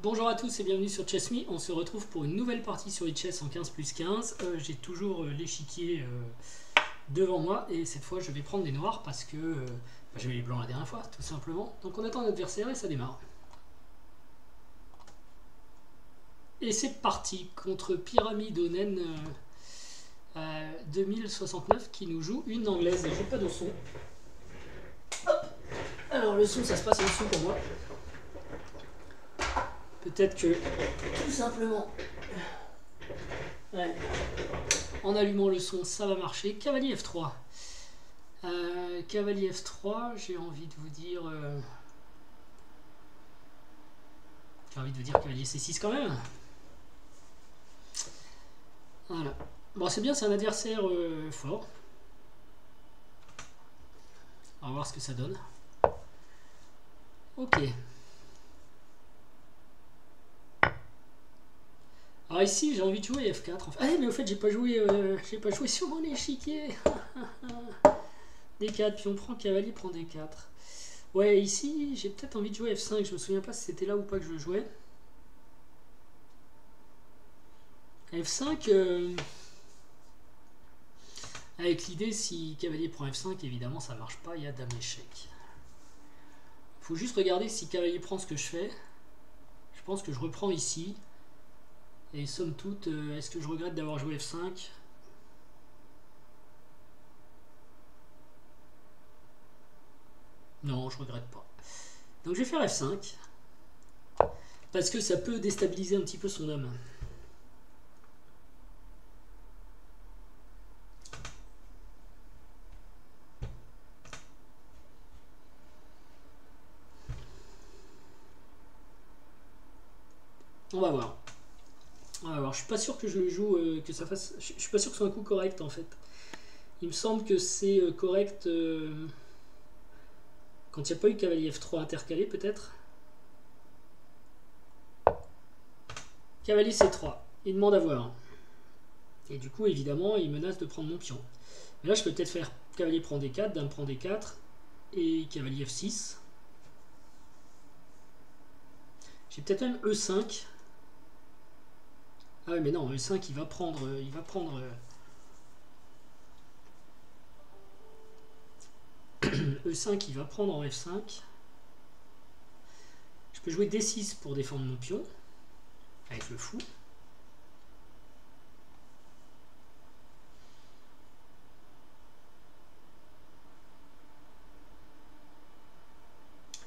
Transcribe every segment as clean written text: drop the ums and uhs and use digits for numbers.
Bonjour à tous et bienvenue sur ChessMe. On se retrouve pour une nouvelle partie sur eChess en 15+15. J'ai toujours l'échiquier devant moi et cette fois je vais prendre des noirs parce que j'avais les blancs la dernière fois tout simplement. Donc on attend l'adversaire et ça démarre. Et c'est parti contre Pyramide Onen 2069 qui nous joue une anglaise. J'ai pas de son. Hop. Alors le son ça se passe en dessous pour moi. Peut-être que tout simplement en allumant le son ça va marcher. Cavalier F3. Cavalier F3, j'ai envie de vous dire cavalier C6 quand même. Voilà. Bon c'est bien, c'est un adversaire fort. On va voir ce que ça donne. Ok. Alors ici j'ai envie de jouer F4. Ah mais au fait j'ai pas joué sur mon échiquier. D4, puis on prend cavalier, prend D4. Ouais, ici j'ai peut-être envie de jouer F5. Je me souviens pas si c'était là ou pas que je le jouais. F5 avec l'idée si cavalier prend F5 évidemment ça marche pas, il y a dame échec. Faut juste regarder si cavalier prend ce que je fais. Je pense que je reprends ici. Et somme toute, est-ce que je regrette d'avoir joué F5? Non, je regrette pas. Donc je vais faire F5. Parce que ça peut déstabiliser un petit peu son homme. On va voir. Alors, je suis pas sûr que je le joue, que ça fasse. Je suis pas sûr que ce soit un coup correct en fait. Il me semble que c'est correct quand il n'y a pas eu cavalier F3 intercalé peut-être. Cavalier C3. Il demande à voir. Et du coup, évidemment, il menace de prendre mon pion. Mais là, je peux peut-être faire cavalier prend D4, dame prend D4 et cavalier F6. J'ai peut-être même E5. Ah oui, mais non, E5 il va prendre E5 il va prendre en F5. Je peux jouer D6 pour défendre mon pion avec le fou.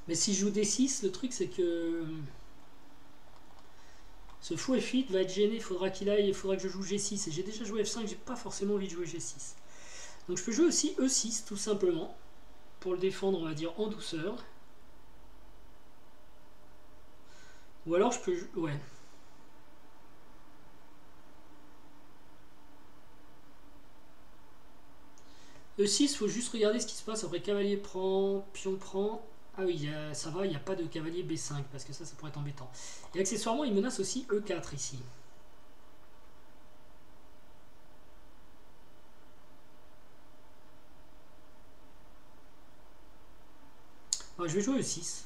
Mais si je joue D6, le truc c'est que ce fou F8 va être gêné, il faudra qu'il aille, il faudra que je joue G6. Et j'ai déjà joué F5, j'ai pas forcément envie de jouer G6. Donc je peux jouer aussi E6 tout simplement, pour le défendre on va dire en douceur. Ou alors je peux... ouais. E6, faut juste regarder ce qui se passe après cavalier prend, pion prend... Ah oui, ça va, il n'y a pas de cavalier B5, parce que ça pourrait être embêtant. Et accessoirement, il menace aussi E4 ici. Alors, je vais jouer E6.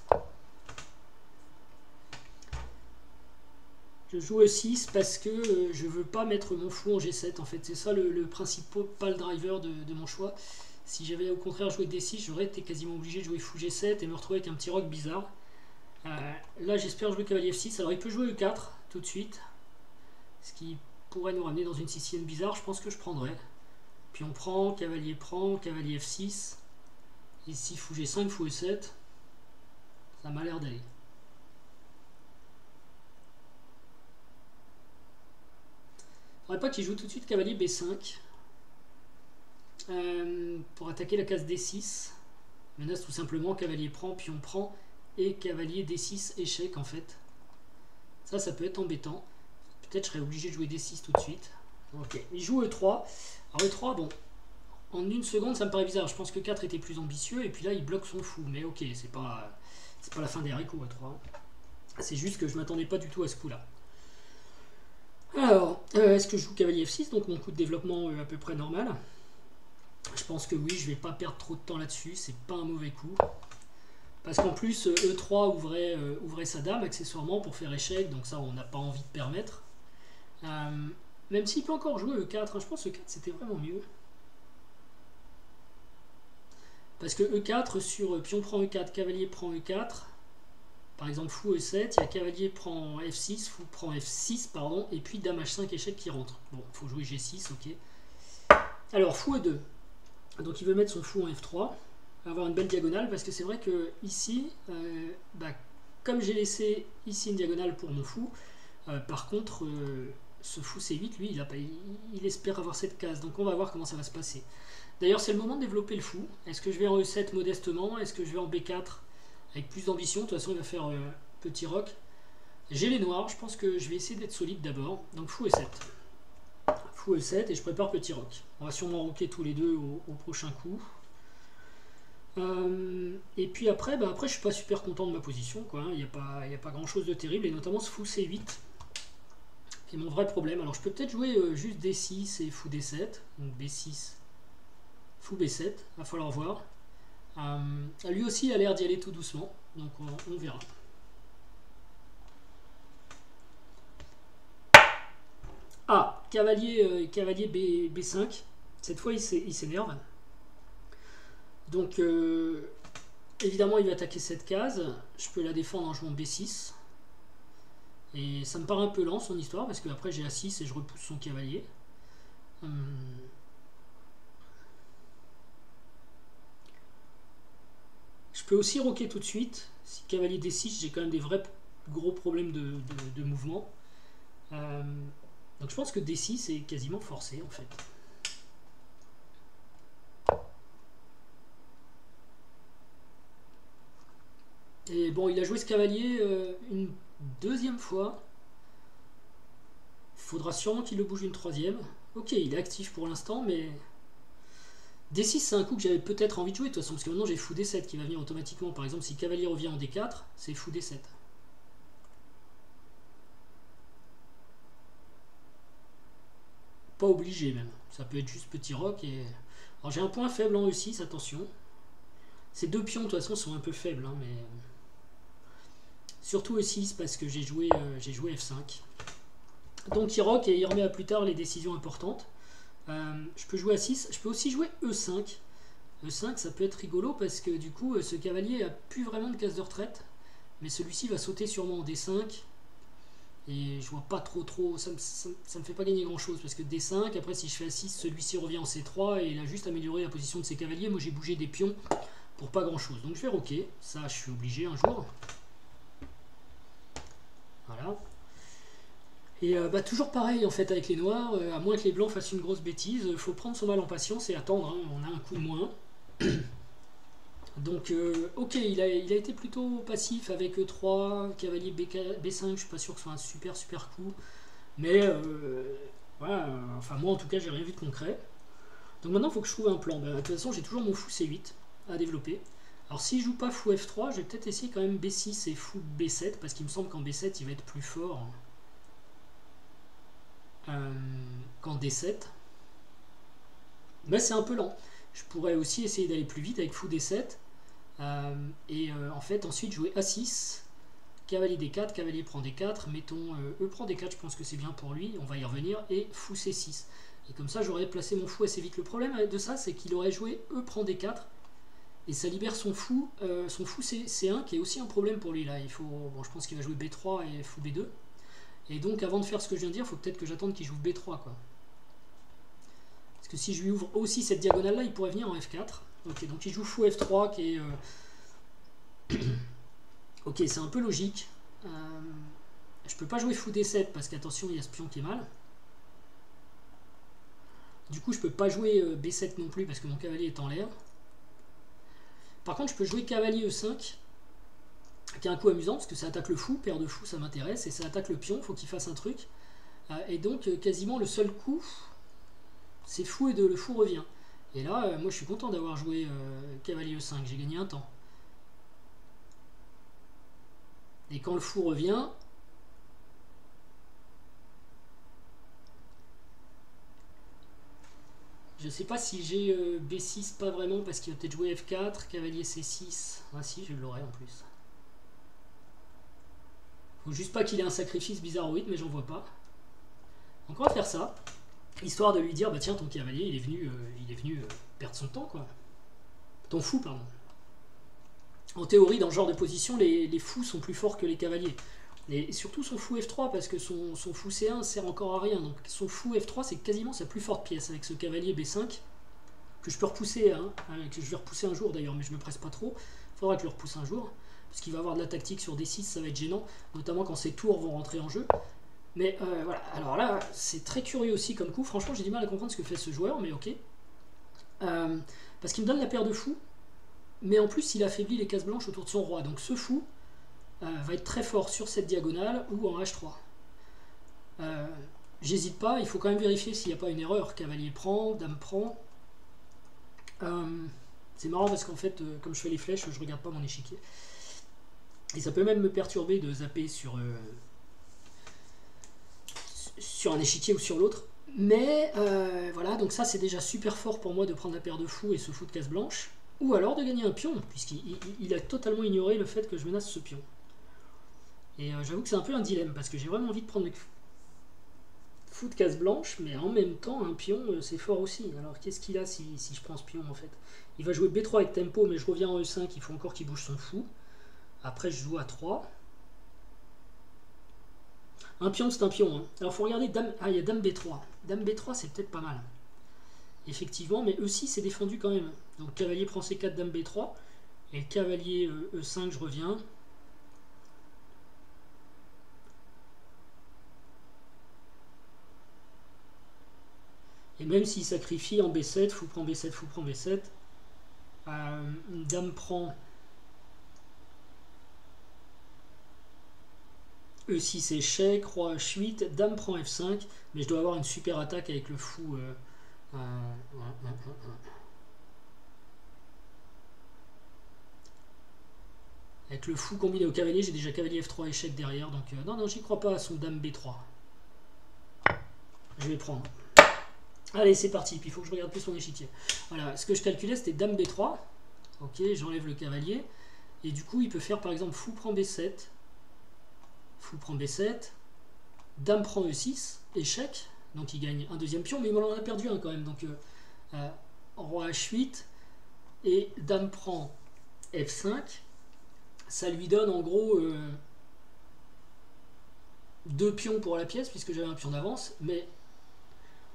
Je joue E6 parce que je veux pas mettre mon fou en G7, en fait. C'est ça le principal driver de mon choix. Si j'avais au contraire joué D6, j'aurais été quasiment obligé de jouer fou G7 et me retrouver avec un petit roc bizarre. Là, j'espère jouer cavalier F6. Alors, il peut jouer E4 tout de suite. Ce qui pourrait nous ramener dans une Sicilienne bizarre. Je pense que je prendrais. Puis on prend, cavalier F6. Ici, fou G5, fou E7. Ça m'a l'air d'aller. Il faudrait pas qu'il joue tout de suite cavalier B5. Pour attaquer la case D6. Menace tout simplement cavalier prend, pion prend et cavalier D6 échec en fait. Ça peut être embêtant. Peut-être je serais obligé de jouer D6 tout de suite. Ok, il joue E3. Alors E3, bon, en une seconde ça me paraît bizarre. Je pense que 4 était plus ambitieux et puis là il bloque son fou. Mais ok, c'est pas la fin des haricots E3. C'est juste que je m'attendais pas du tout à ce coup-là. Alors, est-ce que je joue cavalier F6, donc mon coup de développement à peu près normal? Je pense que oui, je vais pas perdre trop de temps là-dessus, c'est pas un mauvais coup. Parce qu'en plus, E3 ouvrait sa dame accessoirement pour faire échec, donc ça on n'a pas envie de permettre. Même s'il peut encore jouer E4, hein, je pense que E4 c'était vraiment mieux. Parce que E4 sur pion prend E4, cavalier prend E4, par exemple fou E7, il y a cavalier prend F6, fou prend F6, pardon, et puis dame H5 échec qui rentre. Bon, il faut jouer G6, ok. Alors fou E2, donc il veut mettre son fou en F3, avoir une belle diagonale, parce que c'est vrai que ici, comme j'ai laissé ici une diagonale pour mon fou, par contre, ce fou C8, lui, il espère avoir cette case, donc on va voir comment ça va se passer. D'ailleurs, c'est le moment de développer le fou. Est-ce que je vais en E7 modestement? Est-ce que je vais en B4 avec plus d'ambition? De toute façon, il va faire petit roc. J'ai les noirs, je pense que je vais essayer d'être solide d'abord. Donc fou E7. Fou E7 et je prépare petit roc. On va sûrement roquer tous les deux au prochain coup. Et puis après, je suis pas super content de ma position, quoi. Il n'y a pas grand chose de terrible, et notamment ce fou C8 qui est mon vrai problème. Alors je peux peut-être jouer juste D6 et fou D7. Donc B6. Fou B7, va falloir voir. Lui aussi, il a l'air d'y aller tout doucement, donc on verra. Ah, cavalier B5. Cette fois, il s'énerve. Donc, évidemment, il va attaquer cette case. Je peux la défendre en jouant B6. Et ça me paraît un peu lent, son histoire, parce que après j'ai A6 et je repousse son cavalier. Je peux aussi roquer tout de suite. Si cavalier D6, j'ai quand même des vrais gros problèmes de mouvement. Donc je pense que D6 est quasiment forcé en fait. Et bon, il a joué ce cavalier une deuxième fois. Il faudra sûrement qu'il le bouge une troisième. Ok, il est actif pour l'instant, mais... D6, c'est un coup que j'avais peut-être envie de jouer de toute façon, parce que maintenant j'ai fou D7 qui va venir automatiquement. Par exemple, si cavalier revient en D4, c'est fou D7. Pas obligé même, ça peut être juste petit roc. Alors j'ai un point faible en E6, attention. Ces deux pions de toute façon sont un peu faibles, hein, mais... Surtout E6 parce que j'ai joué F5. Donc il rock et il remet à plus tard les décisions importantes. Je peux jouer A6, je peux aussi jouer E5. E5 ça peut être rigolo parce que du coup ce cavalier a plus vraiment de case de retraite. Mais celui-ci va sauter sûrement en D5. Et je vois pas trop, ça me fait pas gagner grand chose parce que D5, après si je fais A6, celui-ci revient en C3 et il a juste amélioré la position de ses cavaliers. Moi j'ai bougé des pions pour pas grand chose. Donc je vais roquer, ça je suis obligé un jour. Voilà. Et toujours pareil en fait avec les noirs, à moins que les blancs fassent une grosse bêtise, il faut prendre son mal en patience et attendre, hein, on a un coup de moins. Donc ok, il a été plutôt passif avec E3, cavalier B5, je suis pas sûr que ce soit un super coup. Mais voilà, enfin moi en tout cas j'ai rien vu de concret. Donc maintenant il faut que je trouve un plan. De toute façon j'ai toujours mon fou C8 à développer. Alors si je joue pas fou F3, je vais peut-être essayer quand même B6 et fou B7, parce qu'il me semble qu'en B7 il va être plus fort qu'en D7. Mais c'est un peu lent. Je pourrais aussi essayer d'aller plus vite avec fou D7. En fait ensuite jouer A6, cavalier D4, cavalier prend D4, mettons E prend D4, je pense que c'est bien pour lui, on va y revenir, et fou C6. Et comme ça j'aurais placé mon fou assez vite. Le problème de ça c'est qu'il aurait joué E prend D4, et ça libère son fou C1 qui est aussi un problème pour lui là. Je pense qu'il va jouer B3 et fou B2. Et donc avant de faire ce que je viens de dire, il faut peut-être que j'attende qu'il joue B3 quoi. Parce que si je lui ouvre aussi cette diagonale là, il pourrait venir en F4. Ok, donc il joue fou F3 qui est... ok, c'est un peu logique. Je peux pas jouer fou D7 parce qu'attention, il y a ce pion qui est mal. Du coup, je peux pas jouer B7 non plus parce que mon cavalier est en l'air. Par contre, je peux jouer cavalier E5, qui est un coup amusant parce que ça attaque le fou, paire de fou, ça m'intéresse, et ça attaque le pion, il faut qu'il fasse un truc. Et donc, quasiment le seul coup, c'est fou et le fou revient. Et là, moi je suis content d'avoir joué cavalier E5, j'ai gagné un temps. Et quand le fou revient, Je sais pas si j'ai B6, pas vraiment, parce qu'il va peut-être jouer F4, cavalier C6. Ah si, je l'aurai en plus. Faut juste pas qu'il ait un sacrifice bizarroïde, mais j'en vois pas. Donc on va faire ça, histoire de lui dire, bah tiens, ton cavalier, il est venu perdre son temps, quoi. Ton fou, pardon. En théorie, dans ce genre de position, les fous sont plus forts que les cavaliers. Et surtout son fou F3, parce que son fou C1 sert encore à rien. Donc son fou F3, c'est quasiment sa plus forte pièce, avec ce cavalier B5, que je peux repousser, hein, que je vais repousser un jour d'ailleurs, mais je me presse pas trop. Il faudra que je le repousse un jour, parce qu'il va avoir de la tactique sur D6, ça va être gênant, notamment quand ses tours vont rentrer en jeu. Mais voilà, alors là, c'est très curieux aussi comme coup. Franchement, j'ai du mal à comprendre ce que fait ce joueur, mais ok. Parce qu'il me donne la paire de fous, mais en plus, il affaiblit les cases blanches autour de son roi. Donc ce fou va être très fort sur cette diagonale ou en H3. J'hésite pas, il faut quand même vérifier s'il n'y a pas une erreur. Cavalier prend, dame prend. C'est marrant parce qu'en fait, comme je fais les flèches, je regarde pas mon échiquier. Et ça peut même me perturber de zapper sur un échiquier ou sur l'autre. Mais voilà, donc ça c'est déjà super fort pour moi de prendre la paire de fous et ce fou de case blanche. Ou alors de gagner un pion, puisqu'il a totalement ignoré le fait que je menace ce pion. Et j'avoue que c'est un peu un dilemme, parce que j'ai vraiment envie de prendre le fou de case blanche, mais en même temps, un pion, c'est fort aussi. Alors qu'est-ce qu'il a si je prends ce pion, en fait? Il va jouer B3 avec tempo, mais je reviens en E5, il faut encore qu'il bouge son fou. Après, je joue à 3. Un pion, c'est un pion. Hein. Alors, il faut regarder dame... Ah, il y a dame B3. Dame B3, c'est peut-être pas mal. Effectivement, mais E6, c'est défendu quand même. Donc, cavalier prend C4, dame B3. Et cavalier E5, je reviens. Et même s'il sacrifie en B7, fou prend B7, fou prend B7. Dame prend E6 échec, roi H8, dame prend F5, mais je dois avoir une super attaque avec le fou. Avec le fou combiné au cavalier, j'ai déjà cavalier F3 échec derrière, donc non, j'y crois pas à son dame B3. Je vais prendre. Allez, c'est parti, puis il faut que je regarde plus son échiquier. Voilà, ce que je calculais, c'était dame B3. Ok, j'enlève le cavalier. Et du coup, il peut faire par exemple fou prend B7. Fou prend B7. Dame prend E6. Échec. Donc il gagne un deuxième pion, mais il en a perdu un quand même. Donc roi H8. Et dame prend F5. Ça lui donne en gros 2 pions pour la pièce, puisque j'avais un pion d'avance. Mais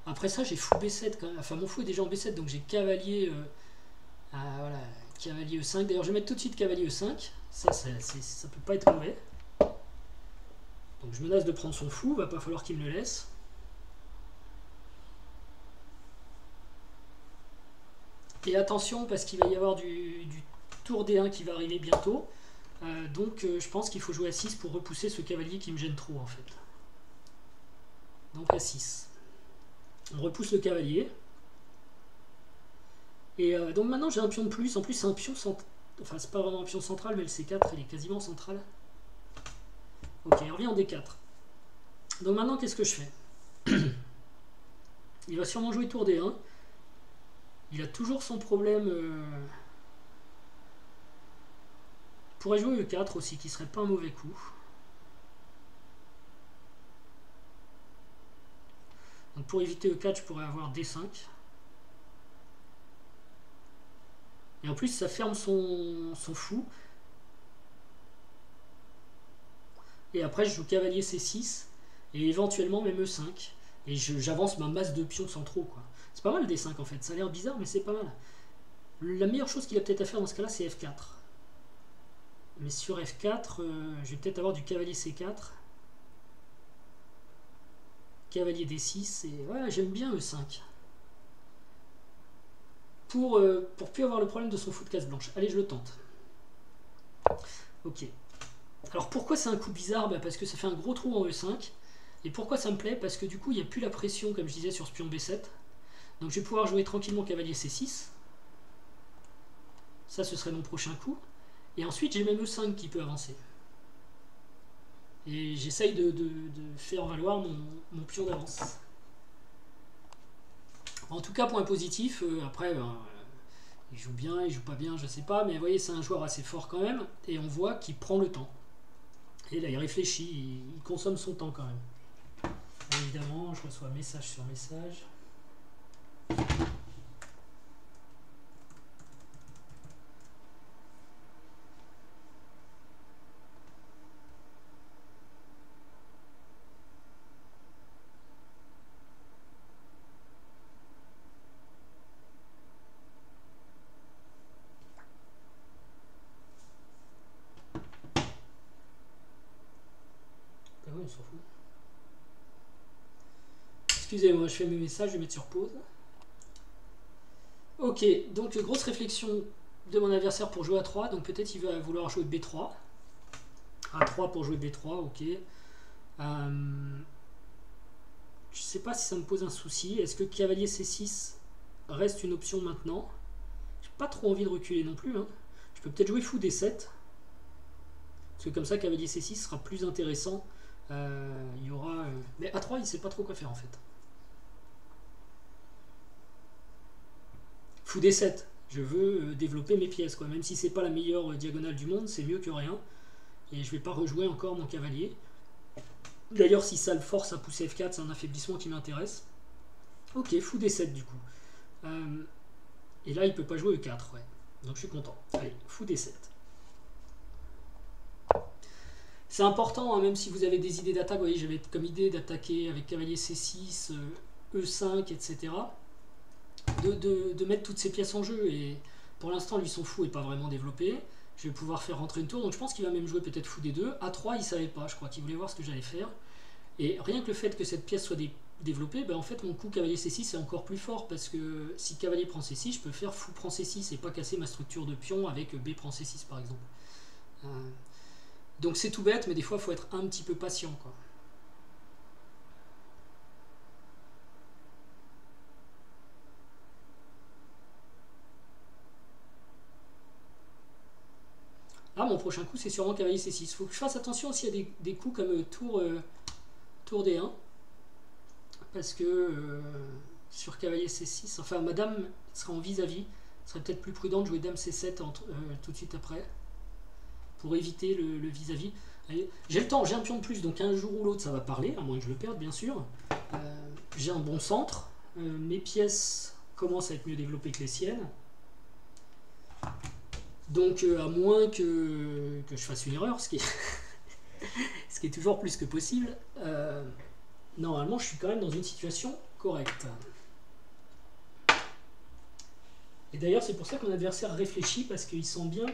après ça, j'ai fou B7 quand même. Enfin, mon fou est déjà en B7, donc j'ai cavalier. Voilà, cavalier E5. D'ailleurs, je vais mettre tout de suite cavalier E5. Ça peut pas être mauvais. Donc je menace de prendre son fou, va pas falloir qu'il me le laisse. Et attention, parce qu'il va y avoir du tour D1 qui va arriver bientôt. Donc je pense qu'il faut jouer à 6 pour repousser ce cavalier qui me gêne trop en fait. Donc à 6. On repousse le cavalier. Et donc maintenant j'ai un pion de plus. En plus c'est un pion central. Enfin c'est pas vraiment un pion central, mais le C4 il est quasiment central. Ok, on revient en D4. Donc maintenant qu'est-ce que je fais? Il va sûrement jouer tour D1. Il a toujours son problème. Il pourrait jouer E4 aussi, qui serait pas un mauvais coup. Donc pour éviter E4, je pourrais avoir D5. Et en plus, ça ferme son fou. Et après, je joue cavalier C6. Et éventuellement même E5. Et j'avance ma masse de pions sans trop, quoi. C'est pas mal D5 en fait. Ça a l'air bizarre, mais c'est pas mal. La meilleure chose qu'il a peut-être à faire dans ce cas-là, c'est F4. Mais sur F4, je vais peut-être avoir du cavalier C4. Cavalier D6. Et ouais, j'aime bien E5. Pour plus avoir le problème de son fou de case blanche. Allez, je le tente. Ok. Alors pourquoi c'est un coup bizarre? Parce que ça fait un gros trou en E5. Et pourquoi ça me plaît? Parce que du coup, il n'y a plus la pression, comme je disais, sur ce pion B7. Donc je vais pouvoir jouer tranquillement cavalier C6. Ça, ce serait mon prochain coup. Et ensuite, j'ai même E5 qui peut avancer. Et j'essaye de faire valoir mon pion d'avance. En tout cas, point positif, après, il joue bien, il joue pas bien, je sais pas, mais vous voyez, c'est un joueur assez fort quand même, et on voit qu'il prend le temps. Et là, il réfléchit, il consomme son temps quand même. Évidemment, je reçois message sur message. Ah oui, on s'en fout. Excusez-moi, je fais mes messages, je vais mettre sur pause. Ok, donc grosse réflexion de mon adversaire pour jouer à 3, donc peut-être il va vouloir jouer B3. A3 pour jouer B3, ok. Je sais pas si ça me pose un souci. Est-ce que cavalier C6 reste une option maintenant? J'ai pas trop envie de reculer non plus. Hein. Je peux peut-être jouer fou D7. Parce que comme ça, cavalier C6 sera plus intéressant. Il y aura... Mais A3, il sait pas trop quoi faire en fait. Fou D7. Je veux développer mes pièces, quoi. Même si c'est pas la meilleure diagonale du monde, c'est mieux que rien. Et je vais pas rejouer encore mon cavalier. D'ailleurs, si ça le force à pousser F4, c'est un affaiblissement qui m'intéresse. Ok, fou D7 du coup. Et là, il peut pas jouer E4, ouais. Donc je suis content. Allez, fou D7. C'est important, hein, même si vous avez des idées d'attaque. Vous voyez, j'avais comme idée d'attaquer avec cavalier C6, E5, etc. De mettre toutes ces pièces en jeu. Et pour l'instant, lui, son fou n'est pas vraiment développé. Je vais pouvoir faire rentrer une tour. Donc je pense qu'il va même jouer peut-être fou D2. A3, il savait pas. Je crois qu'il voulait voir ce que j'allais faire. Et rien que le fait que cette pièce soit développée, ben en fait, mon coup cavalier C6 est encore plus fort. Parce que si cavalier prend C6, je peux faire fou prend C6 et pas casser ma structure de pion avec B prend C6, par exemple. Donc c'est tout bête, mais des fois, il faut être un petit peu patient, quoi. Ah, mon prochain coup, c'est sûrement cavalier C6. Il faut que je fasse attention s'il y a des coups comme tour D1. Parce que sur cavalier C6, enfin, madame sera en vis-à-vis. Ce serait peut-être plus prudent de jouer dame C7 tout de suite après. Pour éviter le vis-à-vis. J'ai le temps, j'ai un pion de plus, donc un jour ou l'autre, ça va parler, à moins que je le perde, bien sûr. J'ai un bon centre. Mes pièces commencent à être mieux développées que les siennes. Donc, à moins que je fasse une erreur, ce qui est toujours plus que possible, normalement, je suis quand même dans une situation correcte. Et d'ailleurs, c'est pour ça que mon adversaire réfléchit, parce qu'il sent bien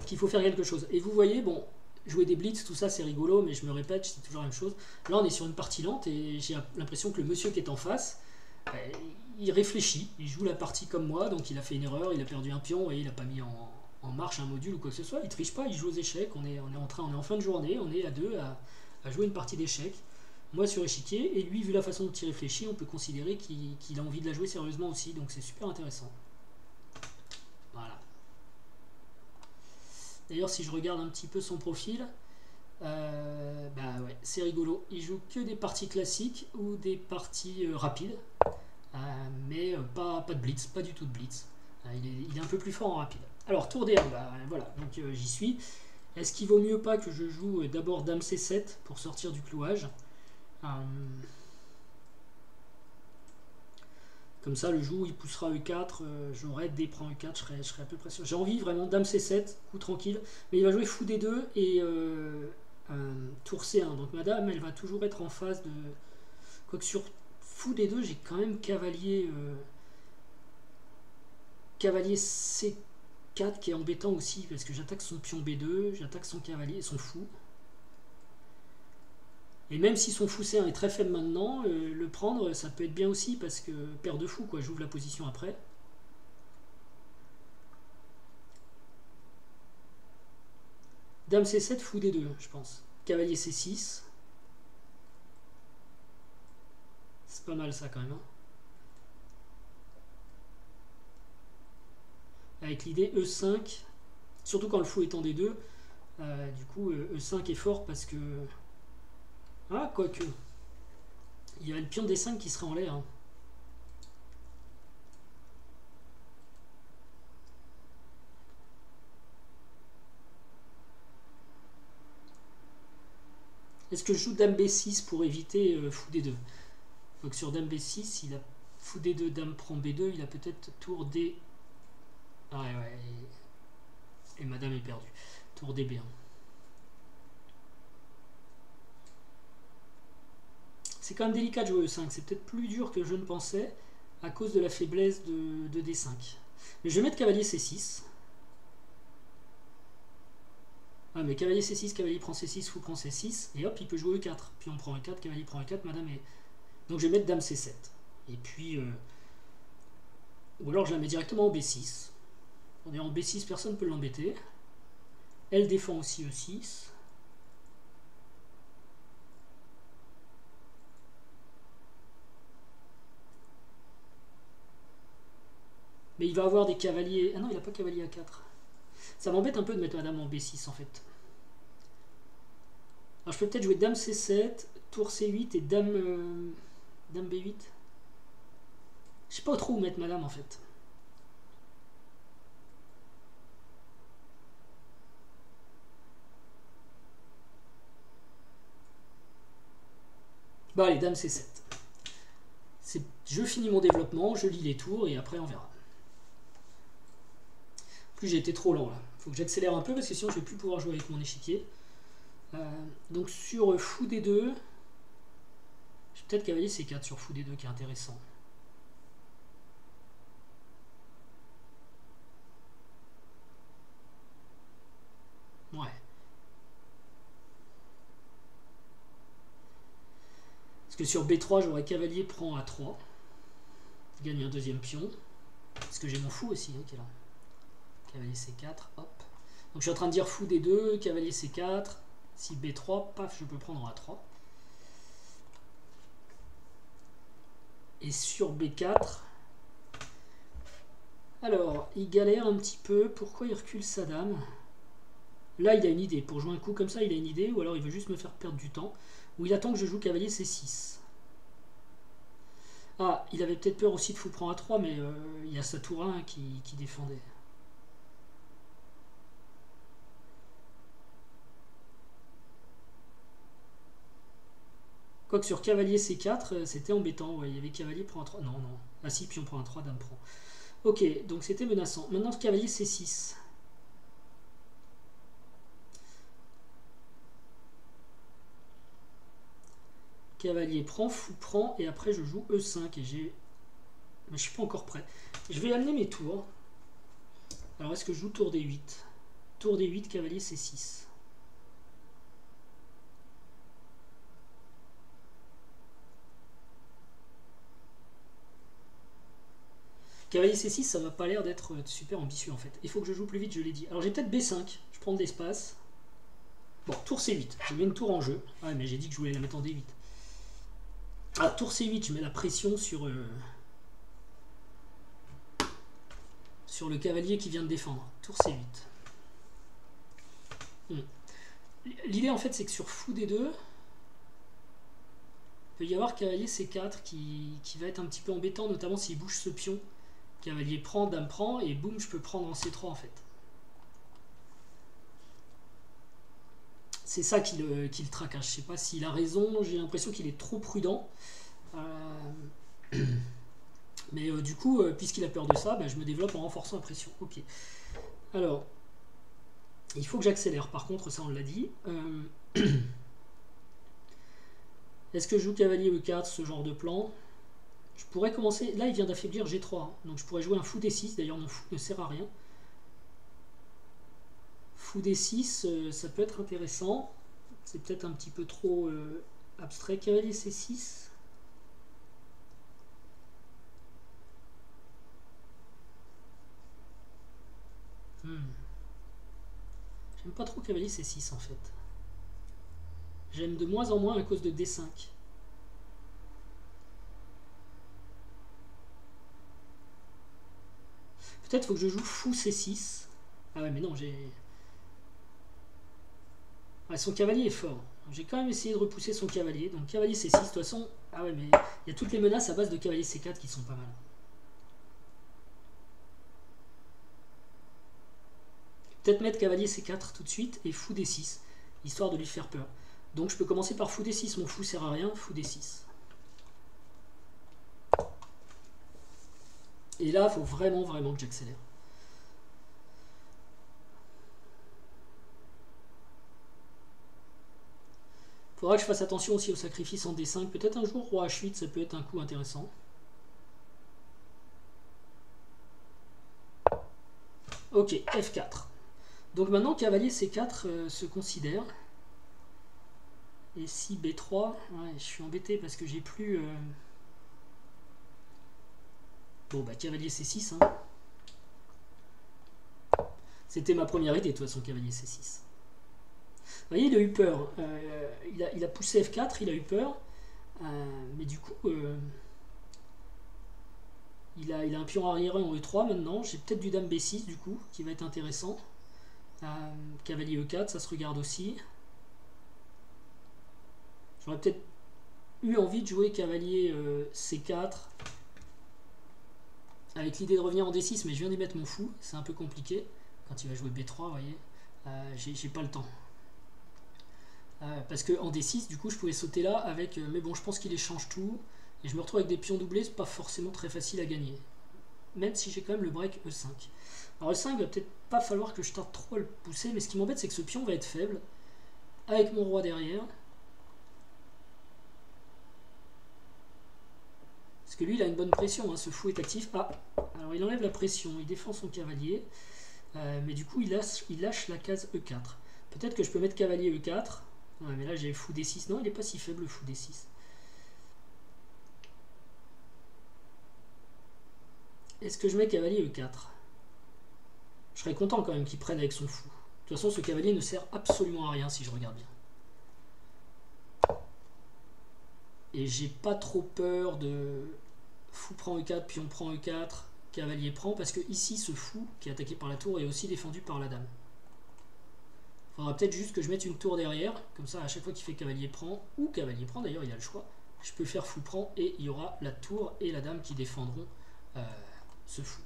qu'il faut faire quelque chose. Et vous voyez, bon, jouer des blitz, tout ça, c'est rigolo, mais je me répète, c'est toujours la même chose. Là, on est sur une partie lente, et j'ai l'impression que le monsieur qui est en face, il réfléchit, il joue la partie comme moi, donc il a fait une erreur, il a perdu un pion, et il n'a pas mis en marche un module ou quoi que ce soit, il triche pas, il joue aux échecs, on est en fin de journée, on est à deux à jouer une partie d'échecs, moi sur échiquier, et lui, vu la façon dont il réfléchit, on peut considérer qu'il a envie de la jouer sérieusement aussi, donc c'est super intéressant. Voilà. D'ailleurs, si je regarde un petit peu son profil, bah ouais, c'est rigolo, il joue que des parties classiques ou des parties rapides, mais pas de blitz, pas du tout de blitz. Il est un peu plus fort en rapide. Alors, tour D1, bah, voilà, donc j'y suis. Est-ce qu'il vaut mieux pas que je joue d'abord dame C7 pour sortir du clouage, comme ça, le jour où il poussera E4, j'aurai D prend E4, je serai à peu près sûr. J'ai envie vraiment dame C7, coup tranquille, mais il va jouer fou D2 et tour C1. Donc madame, elle va toujours être en phase de... Quoique sur fou D2, j'ai quand même cavalier C4 qui est embêtant aussi, parce que j'attaque son pion B2, j'attaque son cavalier, son fou. Et même si son fou C1 est très faible maintenant, le prendre, ça peut être bien aussi, parce que paire de fou, quoi, j'ouvre la position après. Dame C7, fou D2, je pense. Cavalier C6. C'est pas mal ça quand même. Hein. Avec l'idée E5, surtout quand le fou est en D2, du coup E5 est fort parce que... Ah, quoique. Il y a le pion D5 qui serait en l'air. Hein. Est-ce que je joue dame B6 pour éviter fou D2? Donc sur dame B6, il a fou D2, dame prend B2, il a peut-être tour D. Ah ouais, et madame est perdue. Tour DB1. C'est quand même délicat de jouer E5, c'est peut-être plus dur que je ne pensais à cause de la faiblesse de D5. Mais je vais mettre cavalier C6. Ah mais cavalier C6, cavalier prend C6, fou prend C6, et hop, il peut jouer E4. Puis on prend E4, cavalier prend E4, madame est... Donc je vais mettre dame C7. Et puis... Ou alors je la mets directement en B6. On est en B6, personne ne peut l'embêter. Elle défend aussi E6. Mais il va avoir des cavaliers... Ah non, il n'a pas cavalier A4. Ça m'embête un peu de mettre madame en B6 en fait. Alors je peux peut-être jouer dame C7, tour C8 et dame, dame B8. Je sais pas trop où mettre madame en fait. Bon allez, dame C7. Je finis mon développement, je lis les tours et après on verra. Plus j'ai été trop lent là. Faut que j'accélère un peu parce que sinon je vais plus pouvoir jouer avec mon échiquier. Donc sur fou D2, j'ai peut-être cavalier C4 sur fou D2 qui est intéressant. Ouais. Parce que sur B3 j'aurais cavalier prend A3. Je gagne un deuxième pion. Parce que j'ai mon fou aussi qui est là. Cavalier C4, hop. Donc je suis en train de dire fou D2, cavalier C4. Si B3, paf, je peux prendre A3. Et sur B4, alors, il galère un petit peu. Pourquoi il recule sa dame? Là, il a une idée. Pour jouer un coup comme ça, il a une idée. Ou alors, il veut juste me faire perdre du temps. Ou il attend que je joue cavalier C6. Ah, il avait peut-être peur aussi de fou prend A3, mais il y a sa tour 1 qui défendait. Quoique sur cavalier C4, c'était embêtant. Ouais, il y avait cavalier prend A3. Non, non. Ah si, puis on prend A3, dame prend. Ok, donc c'était menaçant. Maintenant, cavalier C6. Cavalier prend, fou prend, et après je joue E5 et j'ai... Mais je suis pas encore prêt. Je vais amener mes tours. Alors est-ce que je joue tour D8? Tour D8, cavalier C6. Cavalier C6, ça va pas l'air d'être super ambitieux en fait. Il faut que je joue plus vite, je l'ai dit. Alors j'ai peut-être B5, je prends de l'espace. Bon, tour C8, je mets une tour en jeu. Ah mais j'ai dit que je voulais la mettre en D8. Ah, tour C8, je mets la pression sur le cavalier qui vient de défendre. Tour C8. L'idée en fait c'est que sur fou D2, il peut y avoir cavalier C4 qui va être un petit peu embêtant, notamment s'il bouge ce pion. Cavalier prend, dame prend, et boum, je peux prendre en C3 en fait. C'est ça qui le tracasse. Je sais pas s'il a raison, j'ai l'impression qu'il est trop prudent. Mais du coup, puisqu'il a peur de ça, je me développe en renforçant la pression. Ok. Alors, il faut que j'accélère. Par contre, ça on l'a dit. Est-ce que je joue cavalier E4, ce genre de plan? Je pourrais commencer... Là, il vient d'affaiblir G3. Hein, donc je pourrais jouer un fou D6. D'ailleurs, mon fou ne sert à rien. Fou D6, ça peut être intéressant. C'est peut-être un petit peu trop abstrait. Cavalier C6. J'aime pas trop cavalier C6 en fait. J'aime de moins en moins à cause de D5. Peut-être faut que je joue fou C6. Ah ouais mais non, j'ai... Ouais, son cavalier est fort. J'ai quand même essayé de repousser son cavalier. Donc cavalier C6, de toute façon... Ah ouais, mais il y a toutes les menaces à base de cavalier C4 qui sont pas mal. Peut-être mettre cavalier C4 tout de suite et fou D6, histoire de lui faire peur. Donc je peux commencer par fou D6, mon fou sert à rien, fou D6. Et là, il faut vraiment que j'accélère. Faudra que je fasse attention aussi au sacrifice en D5. Peut-être un jour roi H8, ça peut être un coup intéressant. Ok, F4. Donc maintenant, cavalier C4 se considère. Et si B3, ouais, je suis embêté parce que j'ai plus... Bon, bah cavalier C6. Hein. C'était ma première idée, de toute façon, cavalier C6. Vous voyez, il a eu peur. Il a poussé F4, il a eu peur. Mais du coup, il a un pion arriéré en E3 maintenant. J'ai peut-être du dame B6, du coup, qui va être intéressant. Cavalier E4, ça se regarde aussi. J'aurais peut-être eu envie de jouer cavalier C4 avec l'idée de revenir en D6, mais je viens d'y mettre mon fou. C'est un peu compliqué. Quand il va jouer B3, vous voyez, j'ai pas le temps. Parce que en D6, du coup, je pouvais sauter là avec... mais bon, je pense qu'il échange tout. Et je me retrouve avec des pions doublés, c'est pas forcément très facile à gagner. Même si j'ai quand même le break E5. Alors E5, il va peut-être pas falloir que je tarde trop à le pousser, mais ce qui m'embête, c'est que ce pion va être faible. Avec mon roi derrière. Parce que lui, il a une bonne pression, hein, ce fou est actif. Ah, alors il enlève la pression, il défend son cavalier. Mais du coup, il lâche la case E4. Peut-être que je peux mettre cavalier E4. Ouais, mais là, j'ai fou D6. Non, il n'est pas si faible, le fou D6. Est-ce que je mets cavalier E4? Je serais content quand même qu'il prenne avec son fou. De toute façon, ce cavalier ne sert absolument à rien si je regarde bien. Et j'ai pas trop peur de fou prend E4, pion prend E4, cavalier prend, parce que ici, ce fou qui est attaqué par la tour est aussi défendu par la dame. Il faudra peut-être juste que je mette une tour derrière, comme ça, à chaque fois qu'il fait cavalier prend, ou cavalier prend, d'ailleurs, il y a le choix, je peux faire fou prend, et il y aura la tour et la dame qui défendront ce fou.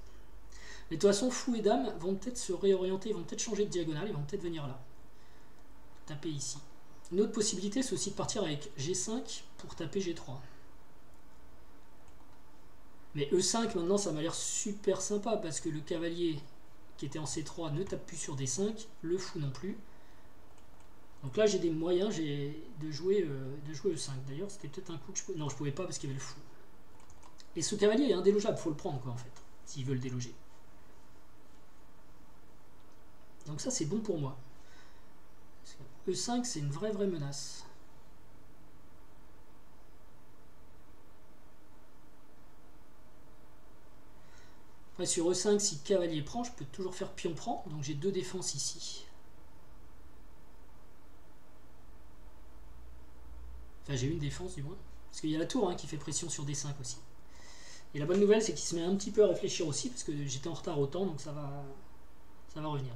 Mais de toute façon, fou et dame vont peut-être se réorienter, ils vont peut-être changer de diagonale, ils vont peut-être venir là. Taper ici. Une autre possibilité, c'est aussi de partir avec G5 pour taper G3. Mais E5, maintenant, ça m'a l'air super sympa, parce que le cavalier qui était en C3 ne tape plus sur D5, le fou non plus. Donc là, j'ai des moyens de jouer E5. D'ailleurs, c'était peut-être un coup que je pouvais... Non, je pouvais pas parce qu'il y avait le fou. Et ce cavalier est indélogeable, faut le prendre, quoi, en fait, s'il veut le déloger. Donc ça, c'est bon pour moi. E5, c'est une vraie menace. Après, sur E5, si cavalier prend, je peux toujours faire pion prend. Donc j'ai deux défenses ici. Enfin, j'ai une défense du moins. Parce qu'il y a la tour qui fait pression sur D5 aussi. Et la bonne nouvelle, c'est qu'il se met un petit peu à réfléchir aussi, parce que j'étais en retard au temps, donc ça va revenir.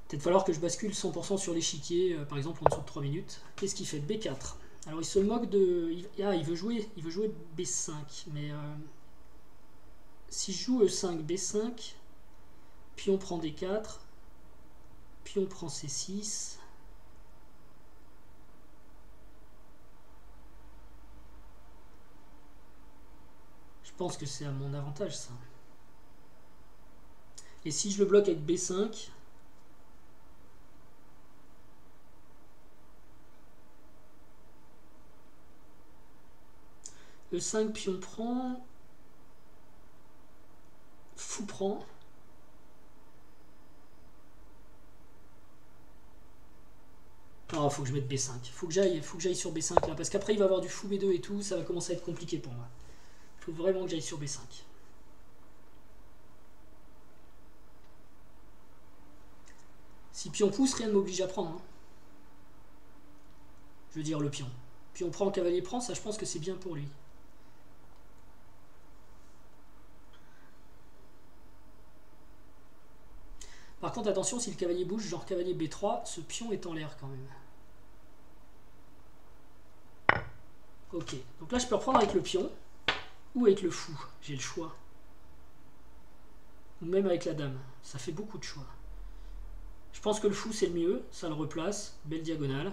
Peut-être falloir que je bascule 100% sur l'échiquier, par exemple en dessous de 3 minutes. Qu'est-ce qu'il fait? B4. Alors il se moque de... Ah, il veut jouer B5, mais... si je joue E5, B5, pion prend D4, pion prend C6... Je pense que c'est à mon avantage, ça. Et si je le bloque avec B5... E5, pion prend... Fou prend... Ah, faut que je mette B5. Faut que j'aille sur B5 là, parce qu'après il va avoir du fou B2 et tout, ça va commencer à être compliqué pour moi. Faut vraiment que j'aille sur B5. Si pion pousse, rien ne m'oblige à prendre. Je veux dire le pion. Pion prend, cavalier prend, ça je pense que c'est bien pour lui. Par contre, attention, si le cavalier bouge, genre cavalier B3, ce pion est en l'air quand même. Ok, donc là je peux reprendre avec le pion ou avec le fou, j'ai le choix. Ou même avec la dame, ça fait beaucoup de choix. Je pense que le fou c'est le mieux, ça le replace, belle diagonale.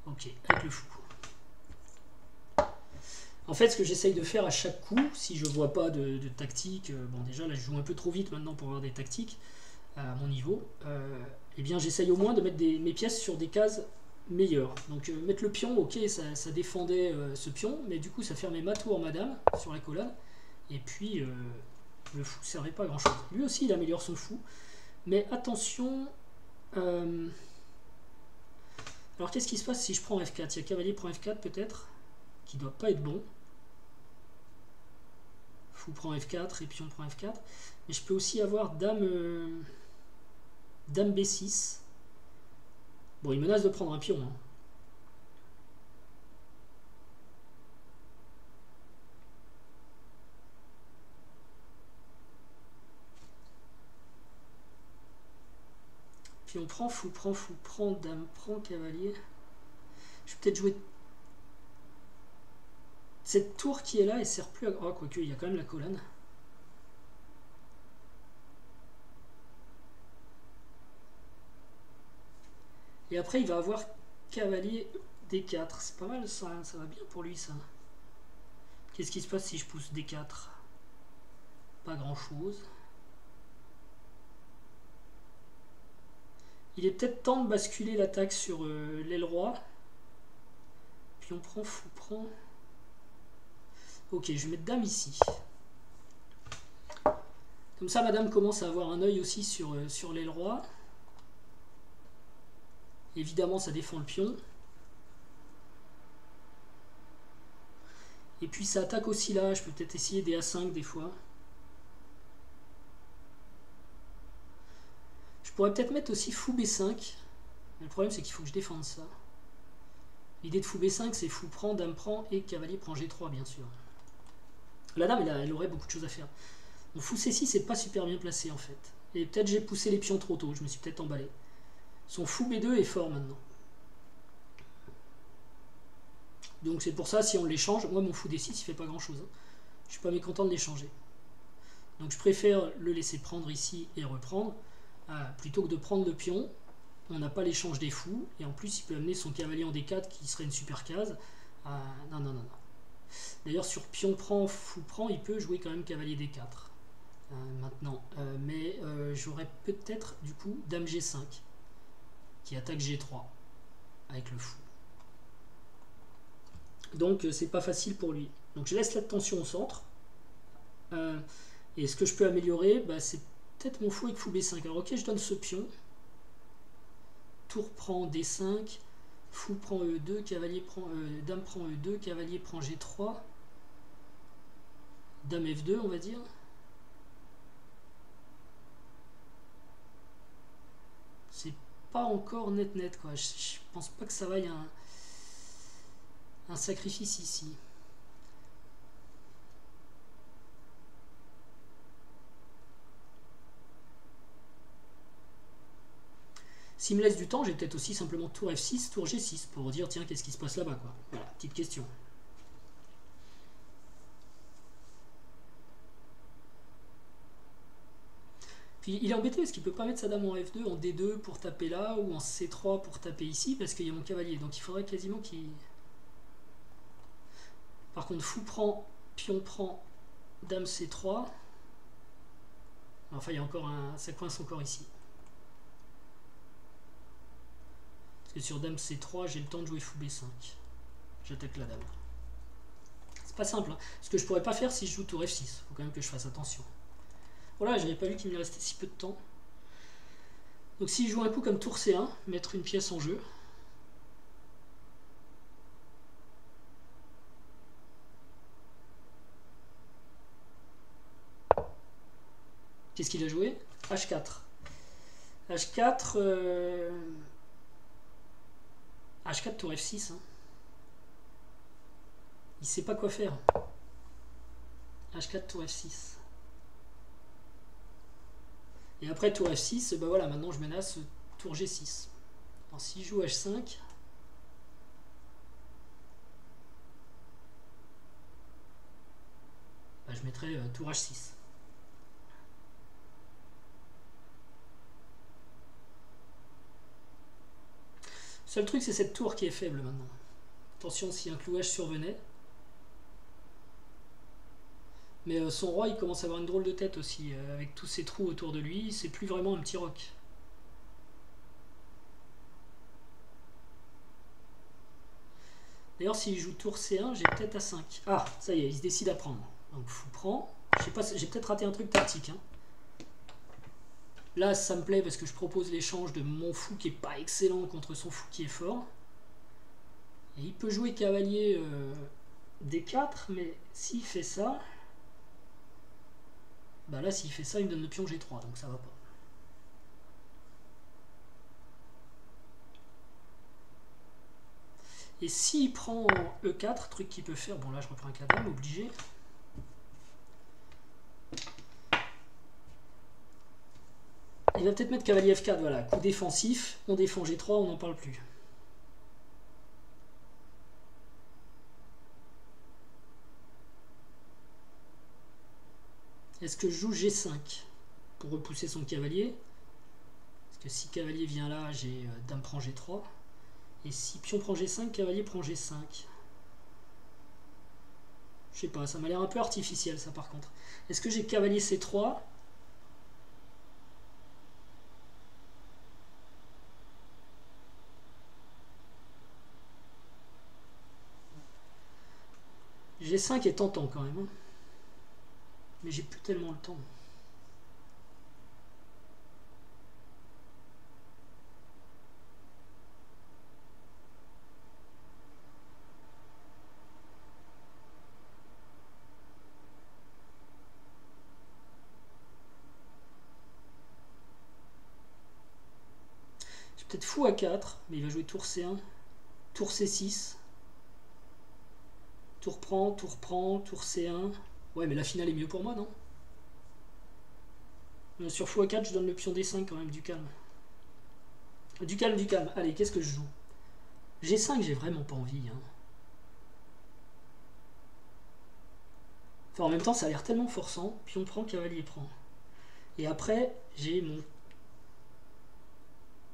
Ok, avec le fou. En fait, ce que j'essaye de faire à chaque coup, si je vois pas de tactique, bon déjà là je joue un peu trop vite maintenant pour avoir des tactiques à mon niveau, eh bien j'essaye au moins de mettre mes pièces sur des cases meilleures. Donc mettre le pion, ok, ça défendait ce pion, mais du coup ça fermait ma tour, madame, sur la colonne, et puis le fou servait pas à grand chose. Lui aussi il améliore son fou, mais attention... alors qu'est-ce qui se passe si je prends F4? Il y a cavalier prend F4 peut-être, qui doit pas être bon. Fou prend F4 et pion prend F4. Mais je peux aussi avoir dame, dame B6. Bon, il menace de prendre un pion. Hein. Pion prend, fou prend, dame prend, cavalier. Je vais peut-être jouer... Cette tour qui est là, elle sert plus à... Oh, quoique, il y a quand même la colonne. Et après, il va avoir cavalier D4. C'est pas mal, ça va bien pour lui, ça. Qu'est-ce qui se passe si je pousse D4? Pas grand-chose. Il est peut-être temps de basculer l'attaque sur l'aile roi. Puis on prend, fou prend. Ok, je vais mettre dame ici. Comme ça, madame commence à avoir un œil aussi sur l'aile roi. Évidemment, ça défend le pion. Et puis ça attaque aussi là. Je peux peut-être essayer des A5 des fois. Je pourrais peut-être mettre aussi fou B5. Mais le problème, c'est qu'il faut que je défende ça. L'idée de fou B5, c'est fou prend, dame prend et cavalier prend G3, bien sûr. La dame, elle aurait beaucoup de choses à faire. Mon fou C6 c'est pas super bien placé en fait. Et peut-être j'ai poussé les pions trop tôt, je me suis peut-être emballé. Son fou B2 est fort maintenant. Donc c'est pour ça, si on l'échange, moi mon fou D6 il fait pas grand chose. Je suis pas mécontent de l'échanger. Donc je préfère le laisser prendre ici et reprendre, plutôt que de prendre le pion. On n'a pas l'échange des fous, et en plus il peut amener son cavalier en D4 qui serait une super case. Non. D'ailleurs sur pion prend, fou prend, il peut jouer quand même cavalier D4. Maintenant, mais j'aurais peut-être du coup dame G5 qui attaque G3 avec le fou. Donc c'est pas facile pour lui. Donc je laisse la tension au centre. Et ce que je peux améliorer, c'est peut-être mon fou avec fou B5. Alors ok, je donne ce pion. Tour prend D5. Fou prend E2, cavalier prend, dame prend E2, cavalier prend G3. Dame F2 on va dire. C'est pas encore net quoi. Je pense pas que ça vaille un sacrifice ici. S'il me laisse du temps, j'ai peut-être aussi simplement tour F6, tour G6 pour dire tiens qu'est-ce qui se passe là-bas quoi. Voilà, petite question. Puis il est embêté parce qu'il peut pas mettre sa dame en F2, en D2 pour taper là, ou en C3 pour taper ici, parce qu'il y a mon cavalier. Donc il faudrait quasiment qu'il... Par contre, fou prend, pion prend, dame C3. Enfin, il y a encore un... ça coince encore ici. Parce que sur dame C3, j'ai le temps de jouer fou B5. J'attaque la dame. C'est pas simple. Hein. Ce que je pourrais pas faire si je joue tour F6. Faut quand même que je fasse attention. Voilà, j'avais pas vu qu'il me restait si peu de temps. Donc si je joue un coup comme tour C1, mettre une pièce en jeu. Qu'est-ce qu'il a joué? H4. H4... H4 tour F6. Hein. Il sait pas quoi faire. H4 tour F6. Et après tour F6, voilà, maintenant je menace tour G6. Alors si je joue H5, bah, je mettrais tour H6. Seul truc, c'est cette tour qui est faible maintenant. Attention si un clouage survenait. Mais son roi, il commence à avoir une drôle de tête aussi. Avec tous ces trous autour de lui, c'est plus vraiment un petit roc. D'ailleurs, s'il joue tour C1, j'ai peut-être à 5. Ah, ça y est, il se décide à prendre. Donc fou prend. Je sais pas, j'ai peut-être raté un truc tactique. Hein. Là, ça me plaît parce que je propose l'échange de mon fou qui est pas excellent contre son fou qui est fort. Et il peut jouer cavalier D4, mais s'il fait ça... Bah là, s'il fait ça, il me donne le pion G3, donc ça va pas. Et s'il prend E4, truc qu'il peut faire... Bon, là, je reprends avec la dame, obligé. Il va peut-être mettre cavalier F4, voilà, coup défensif, on défend G3, on n'en parle plus. Est-ce que je joue G5 pour repousser son cavalier? Parce que si cavalier vient là, j'ai dame prend G3. Et si pion prend G5, cavalier prend G5. Je sais pas, ça m'a l'air un peu artificiel ça par contre. Est-ce que j'ai cavalier C3? G5 est tentant quand même. Hein. Mais j'ai plus tellement le temps. J'ai peut-être fou à 4, mais il va jouer tour C1, tour C6. Tour prend, tour C1. Ouais, mais la finale est mieux pour moi, non? Sur fou A4, je donne le pion D5 quand même, du calme. Du calme, du calme. Allez, qu'est-ce que je joue? G5, j'ai vraiment pas envie. Hein. Enfin, en même temps, ça a l'air tellement forçant. Pion prend, cavalier prend. Et après, j'ai mon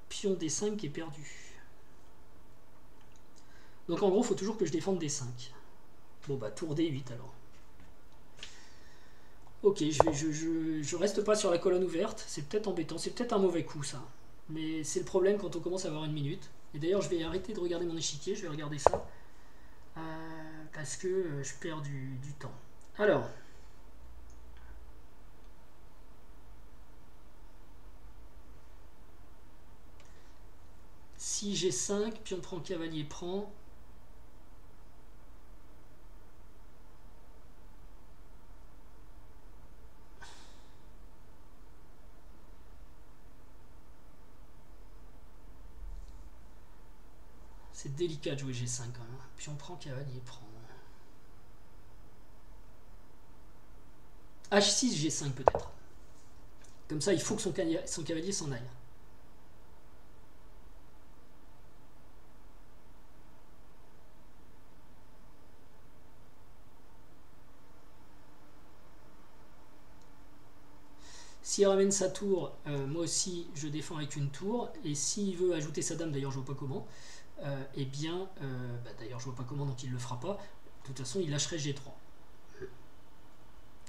pion D5 qui est perdu. Donc en gros, il faut toujours que je défende D5. Bon bah tour D8 alors. Ok, je reste pas sur la colonne ouverte, c'est peut-être embêtant, c'est peut-être un mauvais coup ça. Mais c'est le problème quand on commence à avoir une minute. Et d'ailleurs je vais arrêter de regarder mon échiquier, je vais regarder ça. Parce que je perds du temps. Alors. Si G5, pion prend, cavalier prend. C'est délicat de jouer G5 quand même. Pion prend, cavalier prend. H6, G5 peut-être. Comme ça, il faut que son cavalier s'en aille. S'il ramène sa tour, moi aussi je défends avec une tour. Et s'il veut ajouter sa dame, d'ailleurs je vois pas comment, eh bien, d'ailleurs je vois pas comment, donc il le fera pas. De toute façon, il lâcherait G3.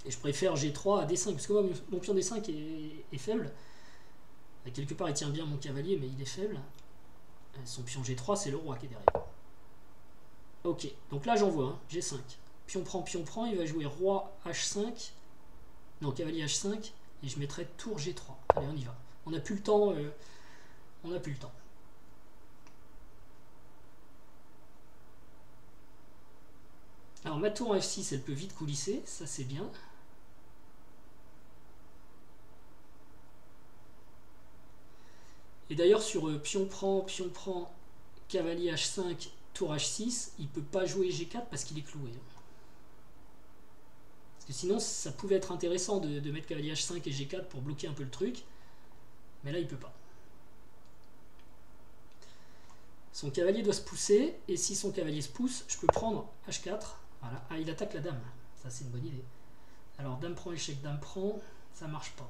Et je préfère G3 à D5, parce que moi mon pion D5 est faible. Et quelque part il tient bien mon cavalier, mais il est faible. Son pion G3, c'est le roi qui est derrière. Ok, donc là j'en vois, hein, G5. Pion prend, il va jouer roi H5. Non, cavalier H5. Et je mettrai tour G3. Allez, on y va. On n'a plus le temps. On n'a plus le temps. Alors ma tour F6, elle peut vite coulisser. Ça, c'est bien. Et d'ailleurs, sur pion prend, cavalier H5, tour H6, il ne peut pas jouer G4 parce qu'il est cloué. Parce que sinon, ça pouvait être intéressant de mettre cavalier H5 et G4 pour bloquer un peu le truc. Mais là, il ne peut pas. Son cavalier doit se pousser. Et si son cavalier se pousse, je peux prendre H4. Voilà. Ah, il attaque la dame. Ça, c'est une bonne idée. Alors dame prend échec, dame prend, ça marche pas.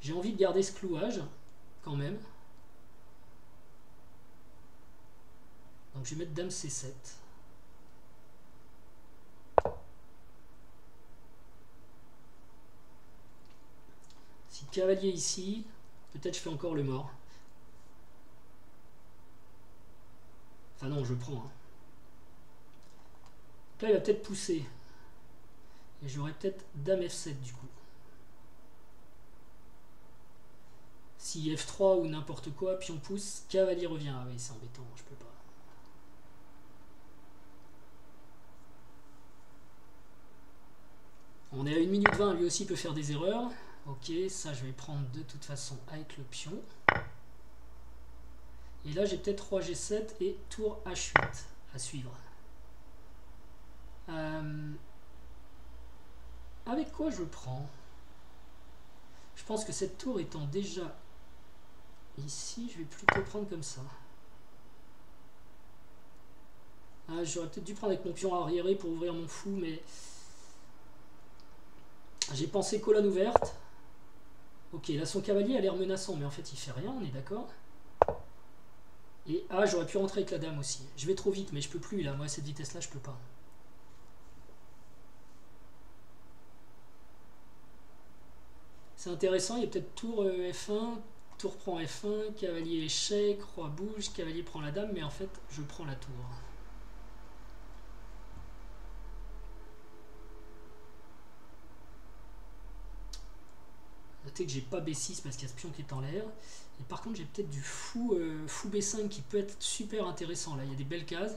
J'ai envie de garder ce clouage quand même. Donc je vais mettre dame C7. Si cavalier ici, peut-être je fais encore le mort. Enfin non, je prends. Hein. Là il va peut-être pousser. Et j'aurai peut-être dame F7 du coup. Si F3 ou n'importe quoi, pion pousse, cavalier revient. Ah oui, c'est embêtant, je peux pas. On est à 1 minute 20, lui aussi peut faire des erreurs. Ok, ça je vais prendre de toute façon avec le pion. Et là j'ai peut-être roi G7 et tour H8 à suivre. Avec quoi je prends? Je pense que cette tour étant déjà ici, je vais plutôt prendre comme ça. Ah, j'aurais peut-être dû prendre avec mon pion arriéré pour ouvrir mon fou, mais j'ai pensé colonne ouverte. Ok, là son cavalier a l'air menaçant, mais en fait il fait rien, on est d'accord. Et ah, j'aurais pu rentrer avec la dame aussi. Je vais trop vite, mais je peux plus là. Moi, à cette vitesse-là, je peux pas. C'est intéressant, il y a peut-être tour F1, tour prend F1, cavalier échec, roi bouge, cavalier prend la dame, mais en fait, je prends la tour. Notez que j'ai pas B6 parce qu'il y a ce pion qui est en l'air. Et par contre, j'ai peut-être du fou B5 qui peut être super intéressant. Là, il y a des belles cases.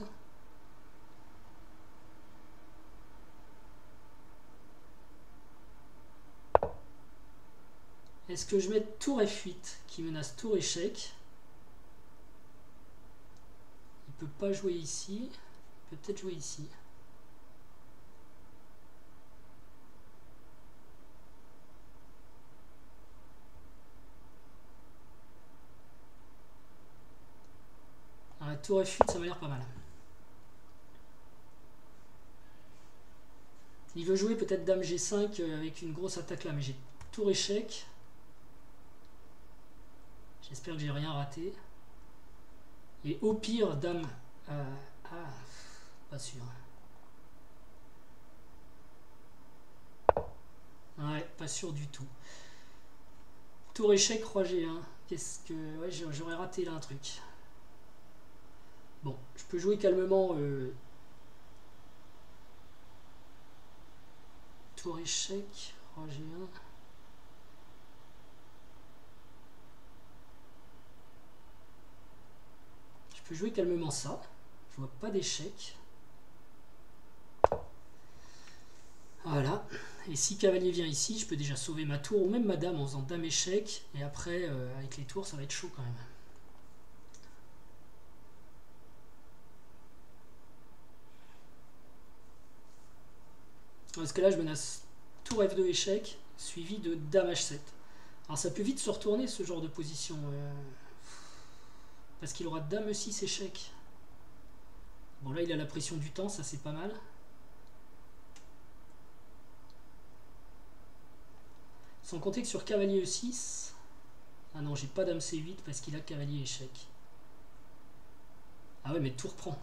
Est-ce que je mets tour F8 qui menace tour échec? Il peut pas jouer ici. Il peut peut-être jouer ici. Ah, tour F8, ça m'a l'air pas mal. Il veut jouer peut-être dame G5 avec une grosse attaque là, mais j'ai tour échec. J'espère que j'ai rien raté. Et au pire, dame... pas sûr. Ouais, pas sûr du tout. Tour échec, roi G1. Qu'est-ce que... Ouais, j'aurais raté là un truc. Bon, je peux jouer calmement... Tour échec, roi G1. Je peux jouer calmement ça. Je vois pas d'échec. Voilà. Et si cavalier vient ici, je peux déjà sauver ma tour ou même ma dame en faisant dame échec. Et après, avec les tours, ça va être chaud quand même. Parce que là, je menace tour F2 échec, suivi de dame H7. Alors ça peut vite se retourner ce genre de position. Parce qu'il aura dame E6 échec. Bon là, il a la pression du temps, ça c'est pas mal. Sans compter que sur cavalier E6... Ah non, j'ai pas dame C8 parce qu'il a cavalier échec. Ah ouais, mais tour prend.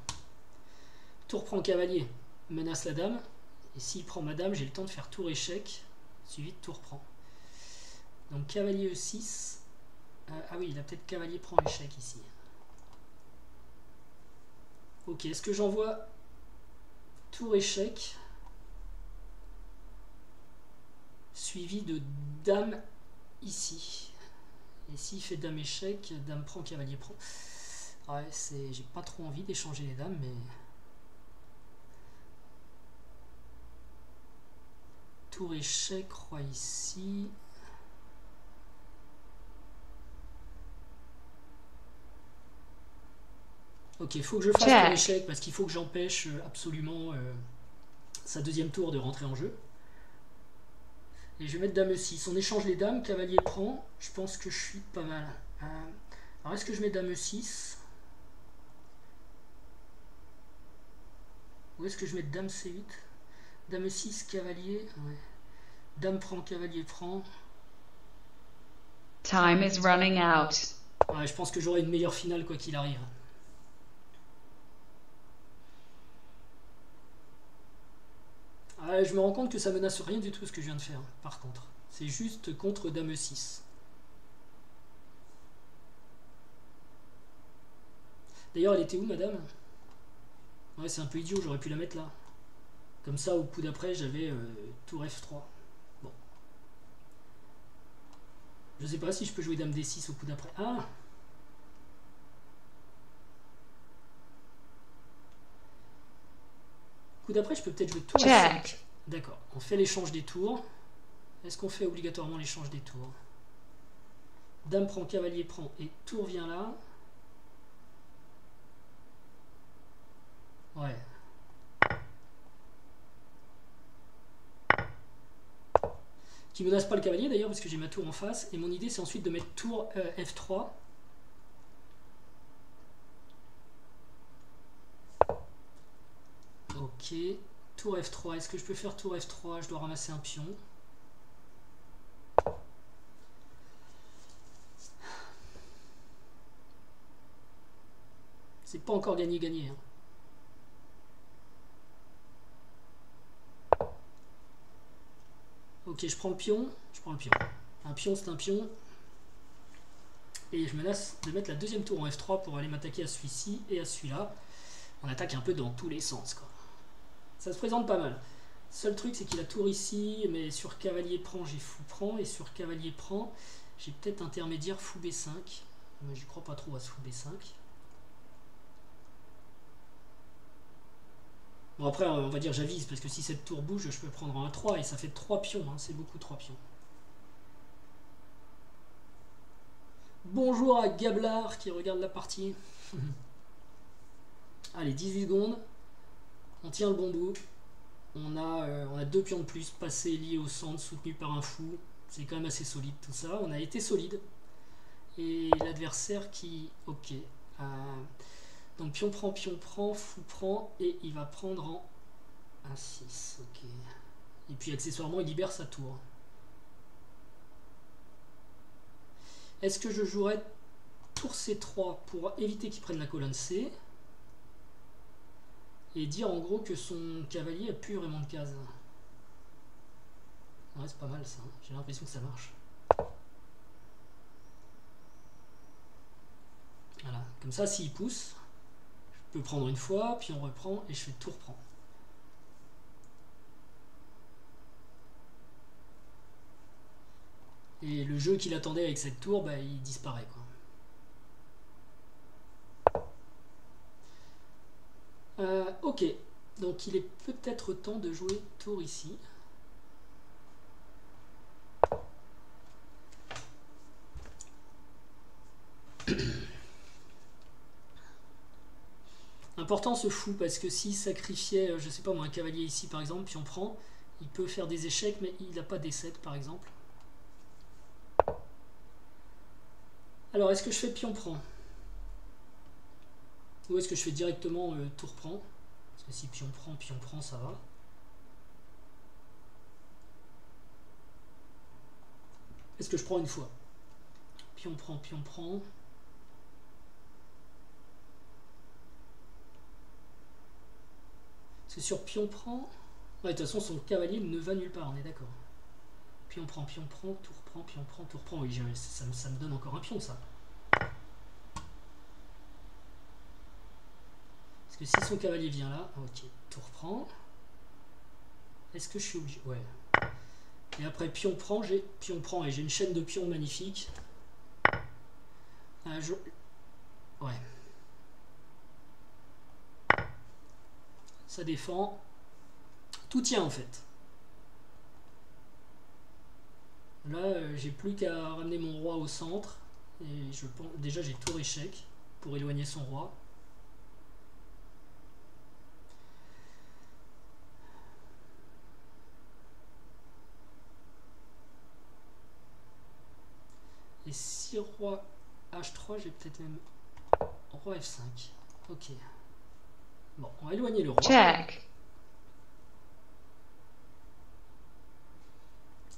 Tour prend cavalier, menace la dame. Et s'il prend ma dame, j'ai le temps de faire tour échec, suivi de tour prend. Donc cavalier E6. Ah oui, il a peut-être cavalier prend échec ici. Ok, est-ce que j'envoie tour échec suivi de dame ici? Et s'il fait dame échec, dame prend, cavalier prend. Ouais, j'ai pas trop envie d'échanger les dames, mais... Tour échec, roi ici. Ok, il faut que je fasse tour échec parce qu'il faut que j'empêche absolument sa deuxième tour de rentrer en jeu. Et je vais mettre dame E6. On échange les dames, cavalier prend. Je pense que je suis pas mal. Alors est-ce que je mets dame E6 ou est-ce que je mets dame C8? Dame E6, cavalier. Ouais. Dame prend, cavalier prend. Time is running out. Ouais, je pense que j'aurai une meilleure finale quoi qu'il arrive. Ah, je me rends compte que ça menace rien du tout ce que je viens de faire, par contre. C'est juste contre Dame 6. D'ailleurs, elle était où, madame? Ouais, c'est un peu idiot, j'aurais pu la mettre là. Comme ça, au coup d'après, j'avais tour F3. Bon. Je sais pas si je peux jouer Dame D6 au coup d'après. Ah! Coup d'après, je peux peut-être jouer tour F5. D'accord. On fait l'échange des tours. Est-ce qu'on fait obligatoirement l'échange des tours? Dame prend, cavalier prend et tour vient là. Ouais. Qui menace pas le cavalier d'ailleurs parce que j'ai ma tour en face. Et mon idée c'est ensuite de mettre tour F3. Ok. Tour F3. Est-ce que je peux faire tour F3? Je dois ramasser un pion. C'est pas encore gagné-gagné. Hein. Ok, je prends le pion. Je prends le pion. Un pion, c'est un pion. Et je menace de mettre la deuxième tour en F3 pour aller m'attaquer à celui-ci et à celui-là. On attaque un peu dans tous les sens, quoi. Ça se présente pas mal. Seul truc, c'est qu'il a tour ici, mais sur cavalier prend, j'ai fou prend. Et sur cavalier prend, j'ai peut-être intermédiaire fou B5. Mais je crois pas trop à ce fou B5. Bon, après, on va dire j'avise, parce que si cette tour bouge, je peux prendre un 3 et ça fait 3 pions. Hein, c'est beaucoup 3 pions. Bonjour à Gablard qui regarde la partie. Allez, 18 secondes. On tient le bon bout. On a 2 pions de plus, passé, lié au centre, soutenu par un fou. C'est quand même assez solide tout ça. On a été solide. Et l'adversaire qui... Ok. Donc pion prend, fou prend. Et il va prendre en 1-6. Ok. Et puis accessoirement, il libère sa tour. Est-ce que je jouerais tour C3 pour éviter qu'il prenne la colonne C et dire en gros que son cavalier a plus vraiment de cases? Ouais, c'est pas mal ça. J'ai l'impression que ça marche. Voilà. Comme ça, s'il pousse, je peux prendre une fois, puis on reprend et je fais tour prend. Et le jeu qu'il attendait avec cette tour, bah, il disparaît, quoi. Ok, donc il est peut-être temps de jouer tour ici. Important ce fou, parce que s'il sacrifiait, je sais pas moi, un cavalier ici par exemple, puis on prend, il peut faire des échecs, mais il n'a pas D7 par exemple. Alors, est-ce que je fais pion prend? Ou est-ce que je fais directement tour prend? Parce que si pion prend, ça va. Est-ce que je prends une fois? Pion prend. Parce que sur pion prend... Ouais, de toute façon, son cavalier ne va nulle part, on est d'accord. Pion prend, tour prend. Oui, ça me donne encore un pion, ça. Parce que si son cavalier vient là... Ok, tour prend. Est-ce que je suis obligé? Ouais. Et après pion prend et j'ai une chaîne de pions magnifique. Ouais. Ça défend. Tout tient en fait. Là, j'ai plus qu'à ramener mon roi au centre. Et je pense déjà j'ai tour échec pour éloigner son roi. Et si roi H3, j'ai peut-être même roi F5. Ok. Bon, on va éloigner le roi. Check.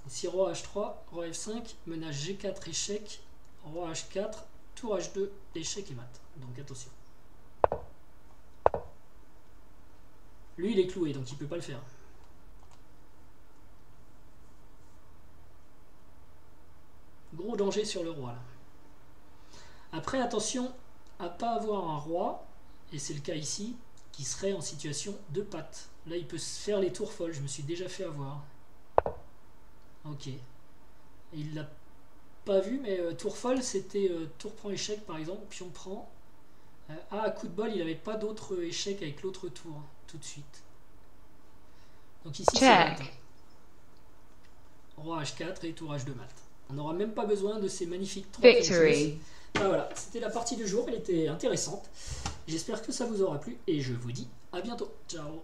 Ici roi H3, roi F5, menace G4, échec, roi H4, tour H2, échec et mat. Donc attention. Lui il est cloué donc il peut pas le faire. Gros danger sur le roi là. Après attention à pas avoir un roi, et c'est le cas ici, qui serait en situation de patte. Là il peut se faire les tours folles, je me suis déjà fait avoir. Ok. Il l'a pas vu, mais tour folle c'était tour prend échec par exemple, pion prend. À coup de bol il n'avait pas d'autre échec avec l'autre tour tout de suite. Donc ici c'est mat. Roi H4 et tour H2 mat. On n'aura même pas besoin de ces magnifiques 3 Victory. Voilà, c'était la partie du jour, elle était intéressante. J'espère que ça vous aura plu et je vous dis à bientôt. Ciao.